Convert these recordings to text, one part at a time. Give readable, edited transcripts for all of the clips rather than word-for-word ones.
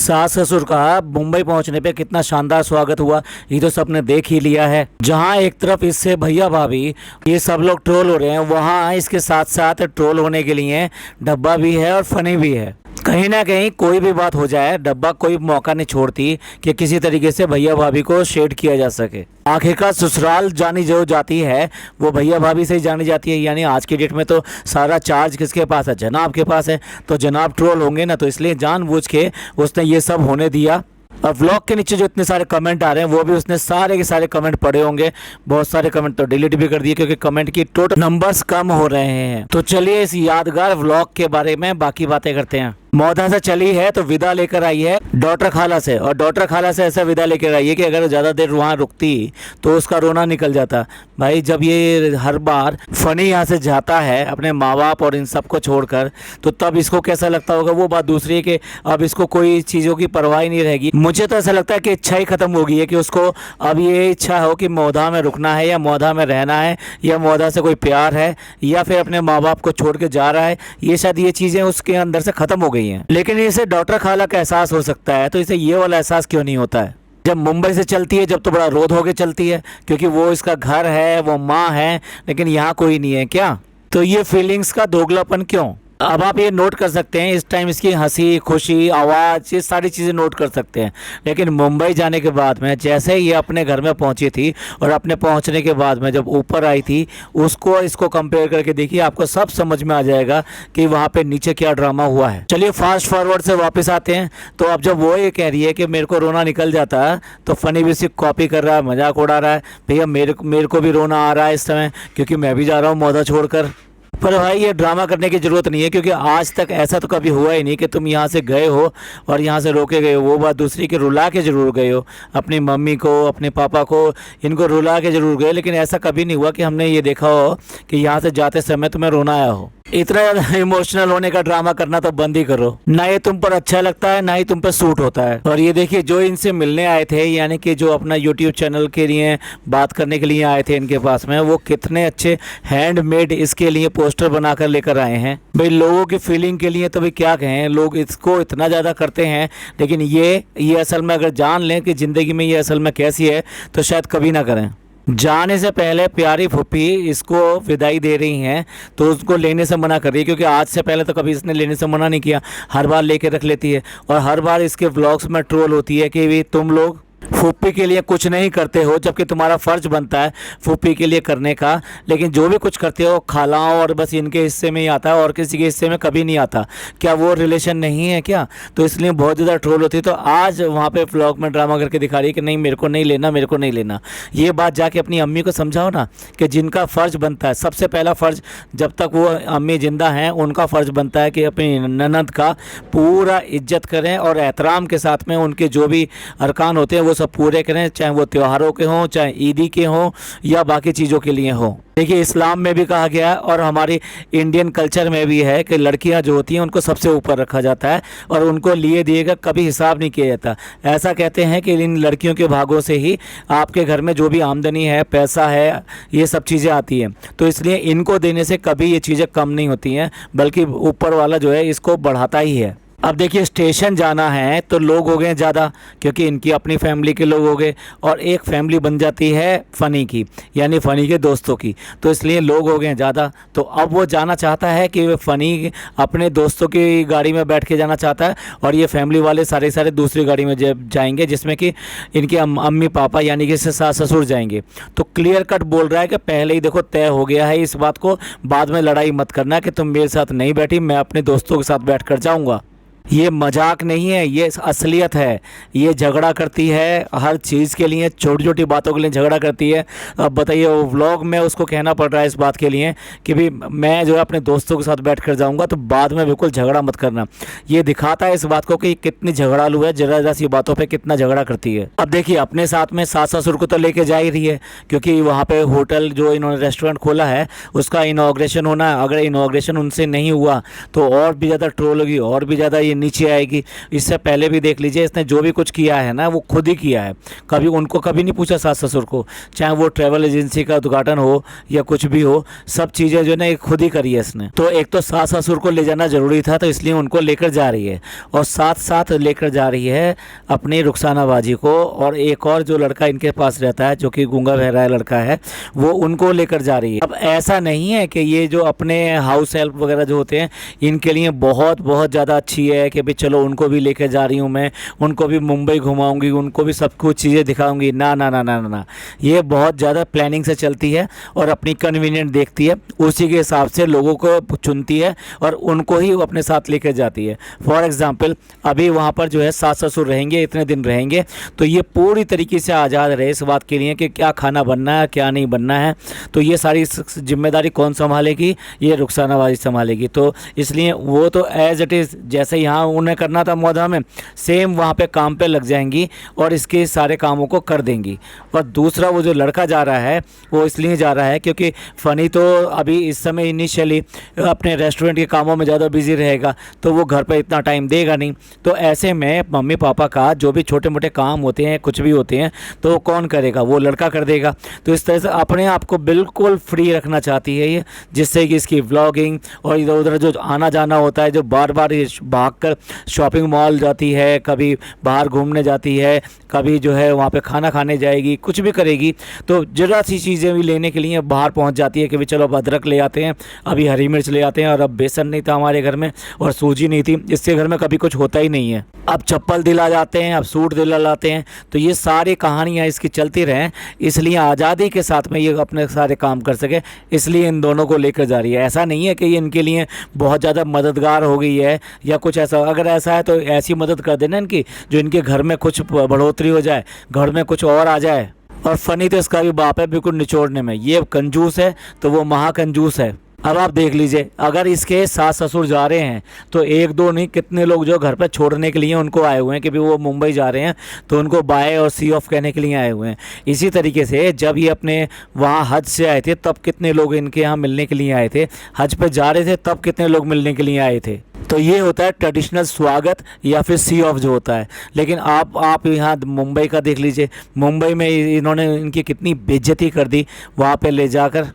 सास ससुर का मुंबई पहुंचने पे कितना शानदार स्वागत हुआ, ये तो सबने देख ही लिया है। जहां एक तरफ इससे भैया भाभी ये सब लोग ट्रोल हो रहे हैं, वहां इसके साथ साथ ट्रोल होने के लिए डब्बा भी है और फनी भी है। कहीं ना कहीं कोई भी बात हो जाए, डब्बा कोई मौका नहीं छोड़ती कि किसी तरीके से भैया भाभी को शेड किया जा सके। आखिरकार ससुराल जानी जो जाती है वो भैया भाभी से ही जानी जाती है। यानी आज की डेट में तो सारा चार्ज किसके पास है? जनाब के पास है। तो जनाब ट्रोल होंगे ना, तो इसलिए जानबूझ के उसने ये सब होने दिया। और व्लॉग के नीचे जो इतने सारे कमेंट आ रहे हैं वो भी उसने सारे के सारे कमेंट पढ़े होंगे। बहुत सारे कमेंट तो डिलीट भी कर दिए क्योंकि कमेंट की टोटल नंबर्स कम हो रहे हैं। तो चलिए इस यादगार व्लॉग के बारे में बाकी बातें करते हैं। मौधा से चली है तो विदा लेकर आई है डॉटर खाला से, और डॉटर खाला से ऐसा विदा लेकर आई है कि अगर ज़्यादा देर वहाँ रुकती तो उसका रोना निकल जाता। भाई जब ये हर बार फनी यहाँ से जाता है अपने माँ बाप और इन सब को छोड़कर, तो तब इसको कैसा लगता होगा वो बात दूसरी है कि अब इसको कोई चीज़ों की परवाह ही नहीं रहेगी। मुझे तो ऐसा लगता है कि इच्छा ही खत्म हो गई है कि उसको अब ये इच्छा हो कि मौधा में रुकना है या मौधा में रहना है या मौधा से कोई प्यार है या फिर अपने माँ बाप को छोड़ के जा रहा है। ये शायद ये चीज़ें उसके अंदर से ख़त्म हो गई हैं। लेकिन इसे डॉटर खाला का एहसास हो सकता है, तो इसे ये वाला एहसास क्यों नहीं होता है? जब मुंबई से चलती है जब तो बड़ा रोध होके चलती है क्योंकि वो इसका घर है, वो माँ है, लेकिन यहाँ कोई नहीं है क्या? तो ये फीलिंग्स का दोगलापन क्यों? अब आप ये नोट कर सकते हैं इस टाइम इसकी हंसी खुशी आवाज़ ये सारी चीज़ें नोट कर सकते हैं। लेकिन मुंबई जाने के बाद में जैसे ये अपने घर में पहुंची थी और अपने पहुंचने के बाद में जब ऊपर आई थी उसको इसको कंपेयर करके देखिए, आपको सब समझ में आ जाएगा कि वहाँ पे नीचे क्या ड्रामा हुआ है। चलिए फास्ट फॉरवर्ड से वापस आते हैं। तो अब जब वो ये कह रही है कि मेरे को रोना निकल जाता है, तो फनी भी सिर्फ कॉपी कर रहा है, मजाक उड़ा रहा है। भैया मेरे को भी रोना आ रहा है इस समय क्योंकि मैं भी जा रहा हूँ मौधा छोड़कर। पर भाई ये ड्रामा करने की ज़रूरत नहीं है क्योंकि आज तक ऐसा तो कभी हुआ ही नहीं कि तुम यहाँ से गए हो और यहाँ से रोके गए हो। वो बात दूसरी कि रुला के ज़रूर गए हो अपनी मम्मी को, अपने पापा को, इनको रुला के ज़रूर गए, लेकिन ऐसा कभी नहीं हुआ कि हमने ये देखा हो कि यहाँ से जाते समय तुम्हें रोना आया हो। इतना इमोशनल होने का ड्रामा करना तो बंद ही करो। ना ये तुम पर अच्छा लगता है ना ही तुम पर सूट होता है। और ये देखिए जो इनसे मिलने आए थे, यानी कि जो अपना यूट्यूब चैनल के लिए बात करने के लिए आए थे इनके पास में, वो कितने अच्छे हैंडमेड इसके लिए पोस्टर बनाकर लेकर आए हैं। भाई लोगों की फीलिंग के लिए तो भाई क्या कहें, लोग इसको इतना ज़्यादा करते हैं, लेकिन ये असल में अगर जान लें कि ज़िंदगी में ये असल में कैसी है तो शायद कभी ना करें। जाने से पहले प्यारी फूफी इसको विदाई दे रही हैं तो उसको लेने से मना कर रही है क्योंकि आज से पहले तो कभी इसने लेने से मना नहीं किया, हर बार लेके रख लेती है। और हर बार इसके व्लॉग्स में ट्रोल होती है कि भी तुम लोग फूफी के लिए कुछ नहीं करते हो, जबकि तुम्हारा फ़र्ज बनता है फूफी के लिए करने का, लेकिन जो भी कुछ करते हो खालाओं और बस इनके हिस्से में ही आता है और किसी के हिस्से में कभी नहीं आता। क्या वो रिलेशन नहीं है क्या? तो इसलिए बहुत ज़्यादा ट्रोल होती है। तो आज वहाँ पे व्लॉग में ड्रामा करके दिखा रही है कि नहीं मेरे को नहीं लेना, मेरे को नहीं लेना। ये बात जाके अपनी अम्मी को समझाओ ना कि जिनका फ़र्ज़ बनता है, सबसे पहला फ़र्ज़ जब तक वो अम्मी ज़िंदा हैं उनका फ़र्ज़ बनता है कि अपनी ननद का पूरा इज्जत करें और एहतराम के साथ में उनके जो भी अरकान होते हैं वो सब पूरे करें, चाहे वो त्योहारों के हों, चाहे ईदी के हों या बाकी चीज़ों के लिए हों। देखिए इस्लाम में भी कहा गया है और हमारी इंडियन कल्चर में भी है कि लड़कियां जो होती हैं उनको सबसे ऊपर रखा जाता है और उनको लिए दिए का कभी हिसाब नहीं किया जाता। ऐसा कहते हैं कि इन लड़कियों के भागों से ही आपके घर में जो भी आमदनी है, पैसा है, ये सब चीज़ें आती हैं। तो इसलिए इनको देने से कभी ये चीज़ें कम नहीं होती हैं, बल्कि ऊपर वाला जो है इसको बढ़ाता ही है। अब देखिए स्टेशन जाना है तो लोग हो गए ज़्यादा क्योंकि इनकी अपनी फैमिली के लोग हो गए और एक फैमिली बन जाती है फ़नी की, यानी फ़नी के दोस्तों की। तो इसलिए लोग हो गए ज़्यादा, तो अब वो जाना चाहता है कि वे फ़नी अपने दोस्तों की गाड़ी में बैठ के जाना चाहता है और ये फैमिली वाले सारे दूसरी गाड़ी में जाएंगे जिसमें कि इनके अम्मी पापा यानी कि सास ससुर जाएंगे। तो क्लियर कट बोल रहा है कि पहले ही देखो तय हो गया है इस बात को, बाद में लड़ाई मत करना कि तुम मेरे साथ नहीं बैठी, मैं अपने दोस्तों के साथ बैठ कर जाऊँगा। ये मजाक नहीं है, ये असलियत है। ये झगड़ा करती है हर चीज़ के लिए, छोटी छोटी बातों के लिए झगड़ा करती है। अब बताइए वो व्लॉग में उसको कहना पड़ रहा है इस बात के लिए कि भी मैं जो है अपने दोस्तों के साथ बैठ कर जाऊँगा, तो बाद में बिल्कुल झगड़ा मत करना। ये दिखाता है इस बात को कि कितनी झगड़ालू है, ज़रा सी बातों पर कितना झगड़ा करती है। अब देखिए अपने साथ में सास ससुर को तो लेके जा ही रही है क्योंकि वहाँ पर होटल जो इन्होंने रेस्टोरेंट खोला है उसका इनाग्रेशन होना है। अगर इनाग्रेशन उनसे नहीं हुआ तो और भी ज़्यादा ट्रोल होगी और भी ज़्यादा ये नीचे आएगी। इससे पहले भी देख लीजिए, इसने जो भी कुछ किया है ना वो खुद ही किया है, कभी उनको कभी नहीं पूछा सास ससुर को, चाहे वो ट्रैवल एजेंसी का उद्घाटन हो या कुछ भी हो, सब चीज़ें जो है ना खुद ही करी है इसने। तो एक तो सास ससुर को ले जाना जरूरी था, तो इसलिए उनको लेकर जा रही है, और साथ साथ लेकर जा रही है अपनी रुखसाना बाजी को, और एक और जो लड़का इनके पास रहता है जो कि गूंगा बहरा लड़का है, वो उनको लेकर जा रही है। अब ऐसा नहीं है कि ये जो अपने हाउस हेल्प वगैरह जो होते हैं इनके लिए बहुत बहुत ज़्यादा अच्छी है कि भाई चलो उनको भी लेकर जा रही हूँ मैं, उनको भी मुंबई घुमाऊंगी, उनको भी सब कुछ चीज़ें दिखाऊंगी। ना ना ना ना ना ना, ये बहुत ज़्यादा प्लानिंग से चलती है और अपनी कन्वीनियंट देखती है, उसी के हिसाब से लोगों को चुनती है और उनको ही अपने साथ लेकर जाती है। फॉर एग्ज़ाम्पल अभी वहाँ पर जो है सास ससुर रहेंगे, इतने दिन रहेंगे, तो ये पूरी तरीके से आज़ाद रहे इस बात के लिए कि क्या खाना बनना है क्या नहीं बनना है। तो ये सारी जिम्मेदारी कौन संभालेगी? ये रुखसाना बाजी संभालेगी। तो इसलिए वो तो एज इट इज़ जैसे यहाँ उन्हें करना था मौदा में, सेम वहाँ पे काम पे लग जाएंगी और इसके सारे कामों को कर देंगी। और दूसरा वो जो लड़का जा रहा है वो इसलिए जा रहा है क्योंकि फ़नी तो अभी इस समय इनिशियली अपने रेस्टोरेंट के कामों में ज़्यादा बिजी रहेगा, तो वो घर पर इतना टाइम देगा नहीं। तो ऐसे में मम्मी पापा का जो भी छोटे मोटे काम होते हैं, कुछ भी होते हैं, तो वो कौन करेगा? वो लड़का कर देगा। तो इस तरह से अपने आप को बिल्कुल फ्री रखना चाहती है ये, जिससे कि इसकी व्लॉगिंग और इधर उधर जो आना जाना होता है, जो बार बार भाग कर शॉपिंग मॉल जाती है, कभी बाहर घूमने जाती है, कभी जो है वहाँ पे खाना खाने जाएगी, कुछ भी करेगी, तो ज़रा सी चीज़ें भी लेने के लिए बाहर पहुँच जाती है कि भाई चलो अब अदरक ले आते हैं, अभी हरी मिर्च ले आते हैं, और अब बेसन नहीं था हमारे घर में और सूजी नहीं थी, इसके घर में कभी कुछ होता ही नहीं है, अब चप्पल दिला जाते हैं, अब सूट दिला लाते हैं। तो ये सारी कहानियाँ इसकी चलती रहें, इसलिए आज़ादी के साथ में ये अपने सारे काम कर सके, इसलिए इन दोनों को लेकर जा रही है। ऐसा नहीं है कि ये इनके लिए बहुत ज़्यादा मददगार हो गई है या कुछ ऐसा। अगर ऐसा है तो ऐसी मदद कर देना इनकी जो इनके घर में कुछ बढ़ोतरी हो जाए, घर में कुछ और आ जाए। और फ़नी तो इसका भी बाप है बिल्कुल निचोड़ने में, ये कंजूस है तो वो महाकंजूस है। अब आप देख लीजिए, अगर इसके सास ससुर जा रहे हैं तो एक दो नहीं, कितने लोग जो घर पर छोड़ने के लिए उनको आए हुए हैं कि भी वो मुंबई जा रहे हैं, तो उनको बाय और सी ऑफ कहने के लिए आए हुए हैं। इसी तरीके से जब ये अपने वहाँ हज से आए थे तब कितने लोग इनके यहाँ मिलने के लिए आए थे, हज पे जा रहे थे तब कितने लोग मिलने के लिए आए थे। तो ये होता है ट्रेडिशनल स्वागत या फिर सी ऑफ जो होता है। लेकिन आप यहाँ मुंबई का देख लीजिए, मुंबई में इन्होंने इनकी कितनी बेइज्जती कर दी वहाँ पे ले जाकर।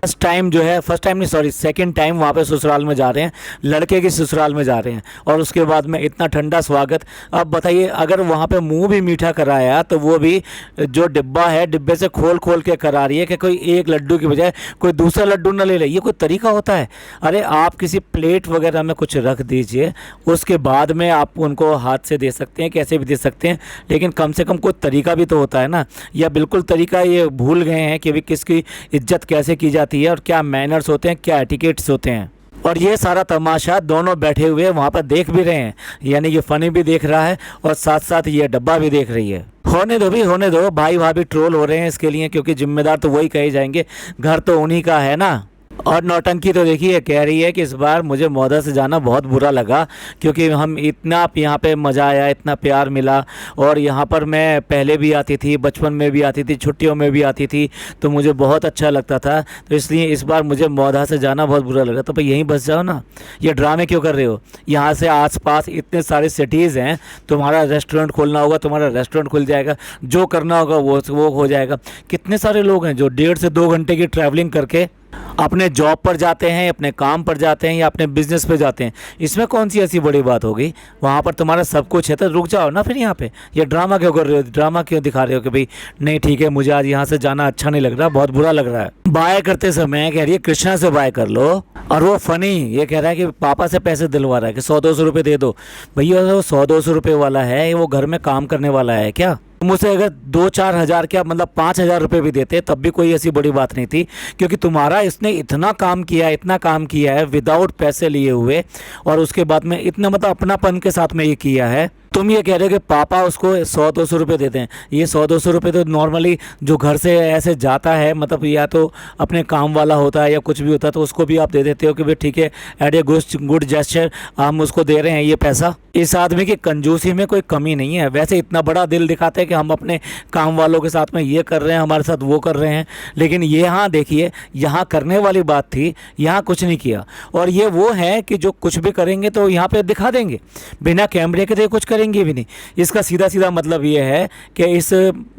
फर्स्ट टाइम जो है, फर्स्ट टाइम नहीं सॉरी सेकंड टाइम वहाँ पे ससुराल में जा रहे हैं, लड़के के ससुराल में जा रहे हैं, और उसके बाद में इतना ठंडा स्वागत। अब बताइए, अगर वहाँ पे मुंह भी मीठा कराया तो वो भी जो डिब्बा है डिब्बे से खोल खोल के करा रही है कि कोई एक लड्डू की बजाय कोई दूसरा लड्डू ना ले ले। ये कोई तरीका होता है? अरे आप किसी प्लेट वगैरह में कुछ रख दीजिए, उसके बाद में आप उनको हाथ से दे सकते हैं, कैसे भी दे सकते हैं, लेकिन कम से कम कोई तरीका भी तो होता है ना। या बिल्कुल तरीका ये भूल गए हैं कि भाई किसकी इज्जत कैसे की जाती है और क्या मैनर्स होते हैं, क्या एटिकेट्स होते हैं। और ये सारा तमाशा दोनों बैठे हुए वहाँ पर देख भी रहे हैं, यानी कि फ़नी भी देख रहा है और साथ साथ ये डब्बा भी देख रही है। होने दो भी, होने दो, भाई भाभी ट्रोल हो रहे हैं इसके लिए, क्योंकि जिम्मेदार तो वही कहे जाएंगे, घर तो उन्हीं का है ना। और नौटंकी तो देखिए, कह रही है कि इस बार मुझे मौदा से जाना बहुत बुरा लगा, क्योंकि हम इतना यहाँ पे मज़ा आया, इतना प्यार मिला, और यहाँ पर मैं पहले भी आती थी, बचपन में भी आती थी, छुट्टियों में भी आती थी, तो मुझे बहुत अच्छा लगता था, तो इसलिए इस बार मुझे मौदा से जाना बहुत बुरा लगा। तो भाई यहीं बस जाओ ना, ये ड्रामे क्यों कर रहे हो? यहाँ से आसपास इतने सारे सिटीज़ हैं, तुम्हारा रेस्टोरेंट खोलना होगा, तुम्हारा रेस्टोरेंट खुल जाएगा, जो करना होगा वो हो जाएगा। कितने सारे लोग हैं जो 1.5 से 2 घंटे की ट्रैवलिंग करके अपने जॉब पर जाते हैं, अपने काम पर जाते हैं या अपने बिजनेस पे जाते हैं। इसमें कौन सी ऐसी बड़ी बात होगी? वहाँ पर तुम्हारा सब कुछ है, तो रुक जाओ ना फिर यहाँ पे। ये ड्रामा क्यों कर रहे हो? ड्रामा क्यों दिखा रहे हो कि भाई नहीं ठीक है, मुझे आज यहाँ से जाना अच्छा नहीं लग रहा, बहुत बुरा लग रहा है। बाय करते समय कह रही है कृष्णा से बाय कर लो, और वो फ़नी ये कह रहा है कि पापा से पैसे दिलवा रहा है कि 100-200 रुपये दे दो। भैया वो 100-200 रुपये वाला है, वो घर में काम करने वाला है क्या? मुझसे अगर 2-4 हज़ार क्या मतलब 5,000 रुपये भी देते तब भी कोई ऐसी बड़ी बात नहीं थी, क्योंकि तुम्हारा इसने इतना काम किया, इतना काम किया है विदाउट पैसे लिए हुए, और उसके बाद में इतना मतलब अपनापन के साथ में ये किया है। तुम ये कह रहे हो कि पापा उसको 100-200 रुपये देते हैं। ये 100-200 रुपये तो नॉर्मली जो घर से ऐसे जाता है, मतलब या तो अपने काम वाला होता है या कुछ भी होता है, तो उसको भी आप दे देते हो कि भाई ठीक है, एट ए गुड जेस्चर हम उसको दे रहे हैं ये पैसा। इस आदमी की कंजूसी में कोई कमी नहीं है। वैसे इतना बड़ा दिल दिखाते हैं कि हम अपने काम वालों के साथ में ये कर रहे हैं, हमारे साथ वो कर रहे हैं, लेकिन ये यहाँ देखिए, यहाँ करने वाली बात थी, यहाँ कुछ नहीं किया। और ये वो है कि जो कुछ भी करेंगे तो यहाँ पे दिखा देंगे, बिना कैमरे के तो कुछ करेंगे भी नहीं। इसका सीधा सीधा मतलब ये है कि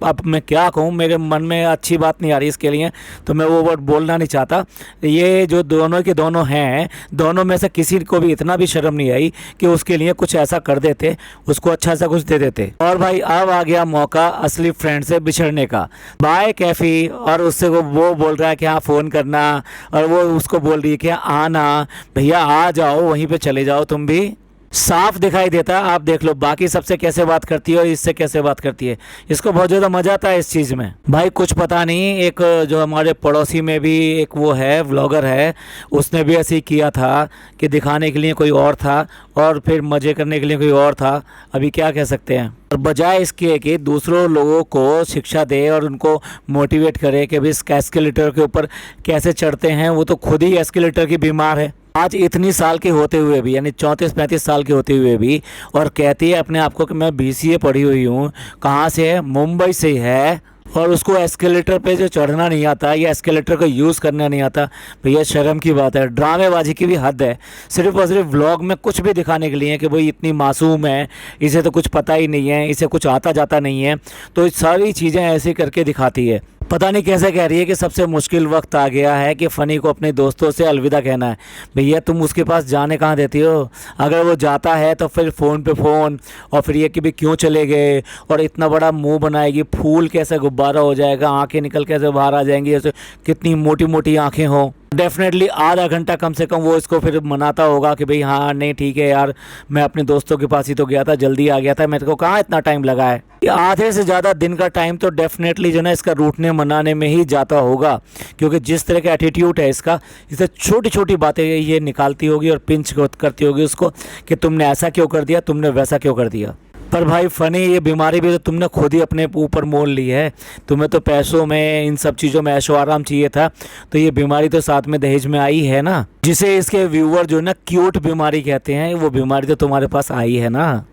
अब मैं क्या कहूँ, मेरे मन में अच्छी बात नहीं आ रही इसके लिए, तो मैं वो वर्ड बोलना नहीं चाहता। ये जो दोनों के दोनों हैं, दोनों में से किसी को भी इतना भी शर्म नहीं आई कि उसके लिए कुछ ऐसा कर देते, उसको अच्छा सा कुछ दे देते। और भाई अब आ गया मौका असली फ्रेंड से बिछड़ने का। बाय कैफी, और उससे वो बोल रहा है कि हाँ फ़ोन करना, और वो उसको बोल रही है कि आना भैया, आ जाओ, वहीं पे चले जाओ तुम भी। साफ दिखाई देता है। आप देख लो बाकी सबसे कैसे बात करती है और इससे कैसे बात करती है। इसको बहुत ज़्यादा मजा आता है इस चीज़ में। भाई कुछ पता नहीं, एक जो हमारे पड़ोसी में भी एक वो है, व्लॉगर है, उसने भी ऐसे ही किया था कि दिखाने के लिए कोई और था और फिर मज़े करने के लिए कोई और था। अभी क्या कह सकते हैं। और बजाय इसके कि दूसरों लोगों को शिक्षा दे और उनको मोटिवेट करे कि भाई इस एस्केलेटर के ऊपर कैसे चढ़ते हैं, वो तो खुद ही एस्केलेटर की बीमार है। आज इतनी साल के होते हुए भी, यानी 34-35 साल के होते हुए भी, और कहती है अपने आप को कि मैं BCA पढ़ी हुई हूँ। कहाँ से है? मुंबई से ही है। और उसको एस्केलेटर पे जो चढ़ना नहीं आता या एस्केलेटर को यूज़ करना नहीं आता। भैया शर्म की बात है, ड्रामेबाजी की भी हद है। सिर्फ और सिर्फ व्लॉग में कुछ भी दिखाने के लिए कि भाई इतनी मासूम है, इसे तो कुछ पता ही नहीं है, इसे कुछ आता जाता नहीं है, तो सारी चीज़ें ऐसे करके दिखाती है। पता नहीं कैसे कह रही है कि सबसे मुश्किल वक्त आ गया है कि फ़नी को अपने दोस्तों से अलविदा कहना है। भैया तुम उसके पास जाने कहाँ देती हो? अगर वो जाता है तो फिर फ़ोन पे फ़ोन, और फिर ये कि भी क्यों चले गए, और इतना बड़ा मुंह बनाएगी, फूल कैसे गुब्बारा हो जाएगा, आंखें निकल कैसे बाहर आ जाएंगी, जैसे कितनी मोटी मोटी आंखें हों। डेफिनेटली आधा घंटा कम से कम वो इसको फिर मनाता होगा कि भाई हाँ नहीं ठीक है यार, मैं अपने दोस्तों के पास ही तो गया था, जल्दी आ गया था, मेरे को कहाँ इतना टाइम लगा है। आधे से ज़्यादा दिन का टाइम तो डेफिनेटली जो ना इसका रूठने मनाने में ही जाता होगा, क्योंकि जिस तरह का एटीट्यूड है इसका, इसे छोटी छोटी बातें ये निकालती होगी और पिंच करती होगी उसको कि तुमने ऐसा क्यों कर दिया, तुमने वैसा क्यों कर दिया। पर भाई फ़नी, ये बीमारी भी तो तुमने खुद ही अपने ऊपर मोल ली है। तुम्हें तो पैसों में, इन सब चीज़ों में ऐशो आराम चाहिए था, तो ये बीमारी तो साथ में दहेज में आई है ना, जिसे इसके व्यूअर जो ना क्यूट बीमारी कहते हैं, वो बीमारी तो तुम्हारे पास आई है ना।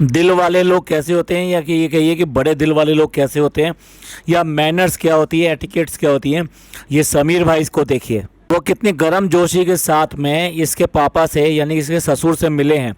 दिल वाले लोग कैसे होते हैं, या कि ये कहिए कि बड़े दिल वाले लोग कैसे होते हैं, या मैनर्स क्या होती है, एटिकेट्स क्या होती हैं, ये समीर भाई इसको देखिए। वो कितनी गर्म जोशी के साथ में इसके पापा से, यानी इसके ससुर से मिले हैं,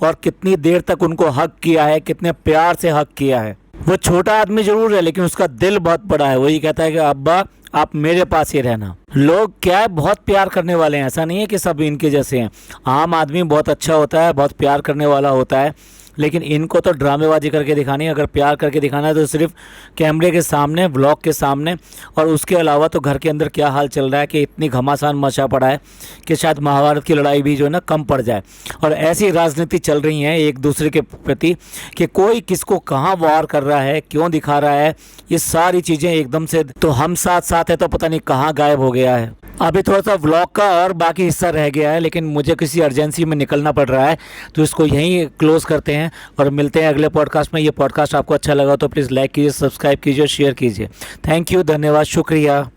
और कितनी देर तक उनको हक किया है, कितने प्यार से हक किया है। वो छोटा आदमी जरूर है, लेकिन उसका दिल बहुत बड़ा है। वही कहता है कि अब्बा आप मेरे पास ही रहना। लोग क्या है, बहुत प्यार करने वाले हैं, ऐसा नहीं है कि सब इनके जैसे हैं। आम आदमी बहुत अच्छा होता है, बहुत प्यार करने वाला होता है, लेकिन इनको तो ड्रामेबाजी करके दिखानी है। अगर प्यार करके दिखाना है तो सिर्फ कैमरे के सामने, व्लॉग के सामने, और उसके अलावा तो घर के अंदर क्या हाल चल रहा है कि इतनी घमासान मचा पड़ा है कि शायद महाभारत की लड़ाई भी जो है ना कम पड़ जाए। और ऐसी राजनीति चल रही है एक दूसरे के प्रति कि कोई किसको कहाँ वार कर रहा है, क्यों दिखा रहा है, ये सारी चीज़ें एकदम से तो हम साथ साथ है तो पता नहीं कहाँ गायब हो गया है। अभी थोड़ा सा व्लॉग का और बाकी हिस्सा रह गया है, लेकिन मुझे किसी अर्जेंसी में निकलना पड़ रहा है, तो इसको यहीं क्लोज़ करते हैं और मिलते हैं अगले पॉडकास्ट में। ये पॉडकास्ट आपको अच्छा लगा तो प्लीज़ लाइक कीजिए, सब्सक्राइब कीजिए, शेयर कीजिए। थैंक यू, धन्यवाद, शुक्रिया।